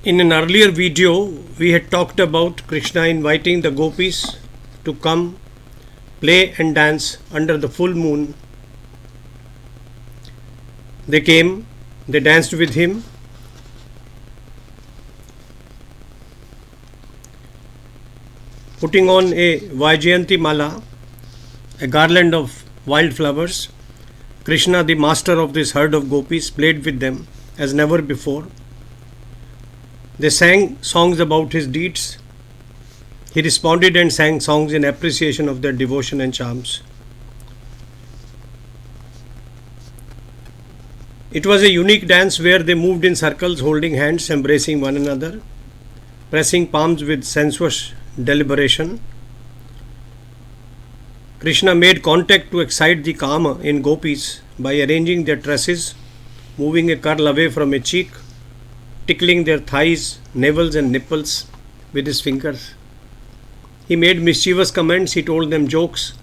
In an earlier video, we had talked about Krishna inviting the gopis to come play and dance under the full moon. They came, they danced with him. Putting on a Vaijayanti Mala, a garland of wildflowers, Krishna, the master of this herd of gopis, played with them as never before. They sang songs about his deeds. He responded and sang songs in appreciation of their devotion and charms. It was a unique dance where they moved in circles, holding hands, embracing one another, pressing palms with sensuous deliberation. Krishna made contact to excite the kama in gopis by arranging their tresses, moving a curl away from a cheek, tickling their thighs, navels and nipples with his fingers. He made mischievous comments, he told them jokes,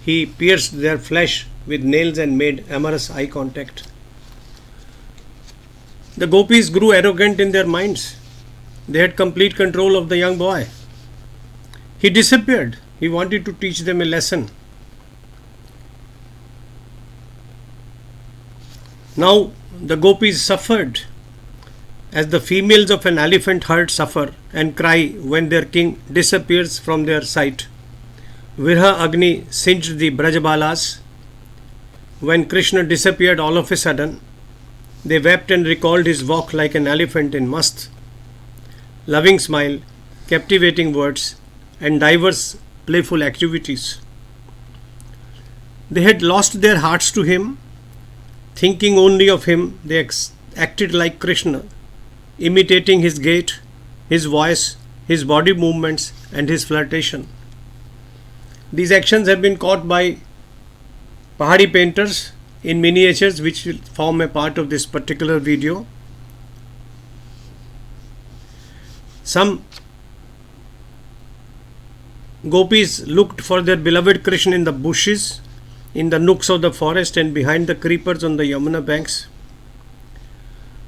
he pierced their flesh with nails and made amorous eye contact. The gopis grew arrogant in their minds. They had complete control of the young boy. He disappeared. He wanted to teach them a lesson. Now the gopis suffered as the females of an elephant herd suffer and cry when their king disappears from their sight. Virha Agni singed the Brajabalas. When Krishna disappeared all of a sudden, they wept and recalled his walk like an elephant in mast, loving smile, captivating words, and diverse playful activities. They had lost their hearts to him. Thinking only of him, they acted like Krishna, imitating his gait, his voice, his body movements, and his flirtation. These actions have been caught by Pahari painters in miniatures, which will form a part of this particular video. Some gopis looked for their beloved Krishna in the bushes, in the nooks of the forest, and behind the creepers on the Yamuna banks.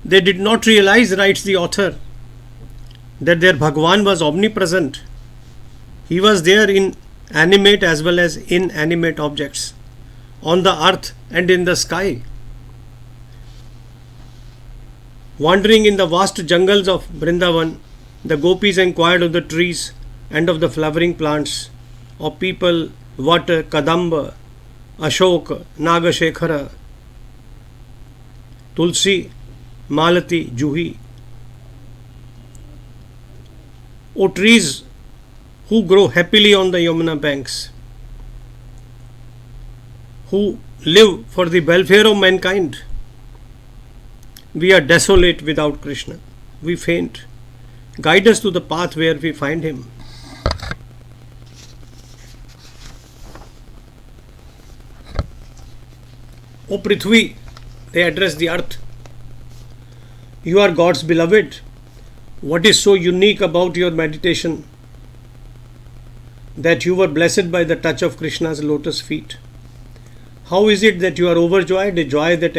They did not realize, writes the author, that their Bhagwan was omnipresent. He was there in animate as well as inanimate objects, on the earth and in the sky. Wandering in the vast jungles of Vrindavan, the gopis inquired of the trees and of the flowering plants, of people, Vata, Kadamba, Ashok, Nagashekhara, Tulsi, Malati, Juhi. O trees who grow happily on the Yamuna banks, who live for the welfare of mankind. We are desolate without Krishna. We faint. Guide us to the path where we find him. O Prithvi, they address the earth. You are God's beloved. What is so unique about your meditation that you were blessed by the touch of Krishna's lotus feet? How is it that you are overjoyed, a joy that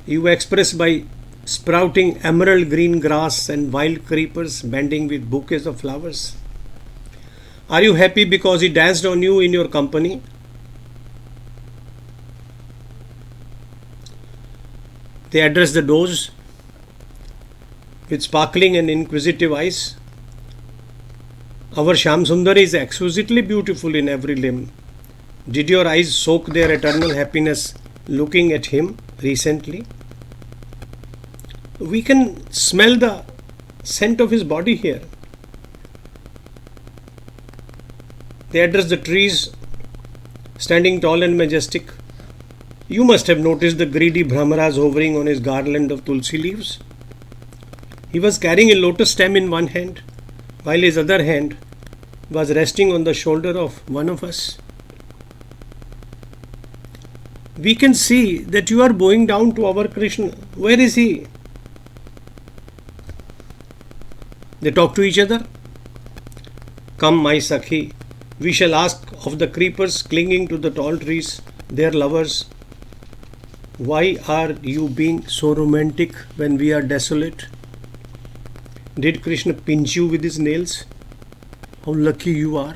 you express by sprouting emerald green grass and wild creepers bending with bouquets of flowers? Are you happy because he danced on you in your company? They address the doors with sparkling and inquisitive eyes. Our Shyam Sundar is exquisitely beautiful in every limb. Did your eyes soak their eternal happiness looking at him recently? We can smell the scent of his body here. They address the trees standing tall and majestic. You must have noticed the greedy Brahmaras hovering on his garland of tulsi leaves. He was carrying a lotus stem in one hand, while his other hand was resting on the shoulder of one of us. We can see that you are bowing down to our Krishna. Where is he? They talk to each other. Come, my Sakhi, we shall ask of the creepers clinging to the tall trees, their lovers, why are you being so romantic when we are desolate? Did Krishna pinch you with his nails? How lucky you are.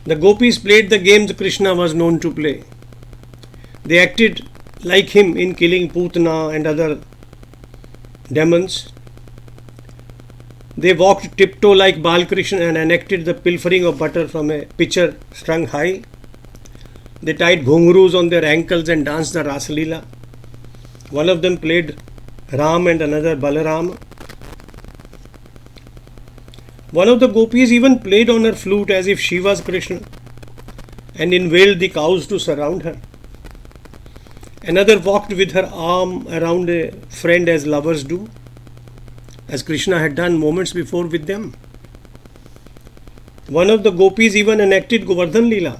The gopis played the games Krishna was known to play. They acted like him in killing Putana and other demons. They walked tiptoe like Balkrishna and enacted the pilfering of butter from a pitcher strung high. They tied ghungroos on their ankles and danced the Rasalila. One of them played Ram and another Balaram. One of the gopis even played on her flute as if she was Krishna and inveigled the cows to surround her. Another walked with her arm around a friend as lovers do, as Krishna had done moments before with them. One of the gopis even enacted Govardhan Leela,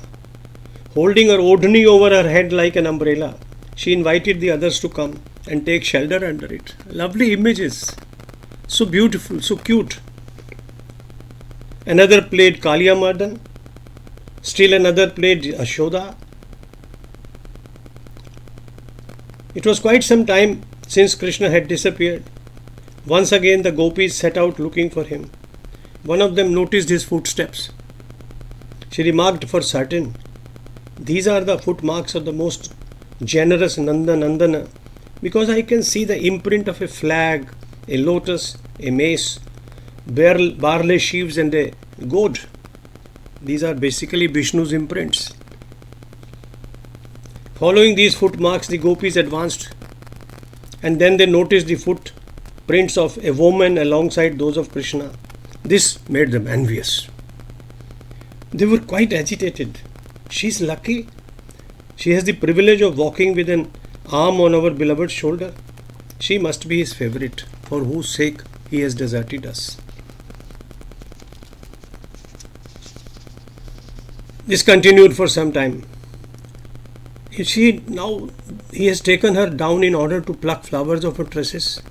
holding her odhni over her head like an umbrella. She invited the others to come and take shelter under it. Lovely images, so beautiful, so cute. Another played Kaliya Mardan, still another played Ashoda. It was quite some time since Krishna had disappeared. Once again the gopis set out looking for him. One of them noticed his footsteps. She remarked for certain, "These are the footmarks of the most generous Nandana, because I can see the imprint of a flag, a lotus, a mace, barley sheaves and a goad. These are basically Vishnu's imprints." Following these footmarks, the gopis advanced, and then they noticed the footprints of a woman alongside those of Krishna. This made them envious. They were quite agitated. She's lucky. She has the privilege of walking with an arm on our beloved's shoulder. She must be his favorite, for whose sake he has deserted us. This continued for some time. He has taken her down in order to pluck flowers of her tresses.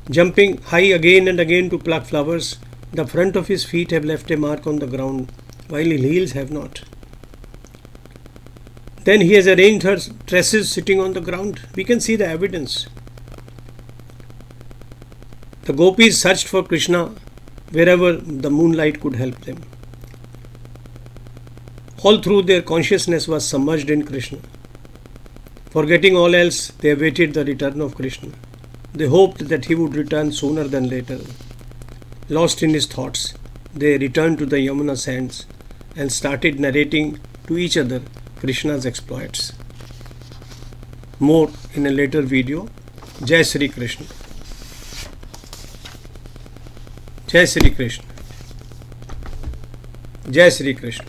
Jumping high again and again to pluck flowers, the front of his feet have left a mark on the ground, while his heels have not. Then he has arranged her tresses sitting on the ground. We can see the evidence. The gopis searched for Krishna wherever the moonlight could help them. All through their consciousness was submerged in Krishna. Forgetting all else, they awaited the return of Krishna. They hoped that he would return sooner than later. Lost in his thoughts, they returned to the Yamuna sands and started narrating to each other Krishna's exploits. More in a later video. Jai Sri Krishna. Jai Sri Krishna. Jai Sri Krishna.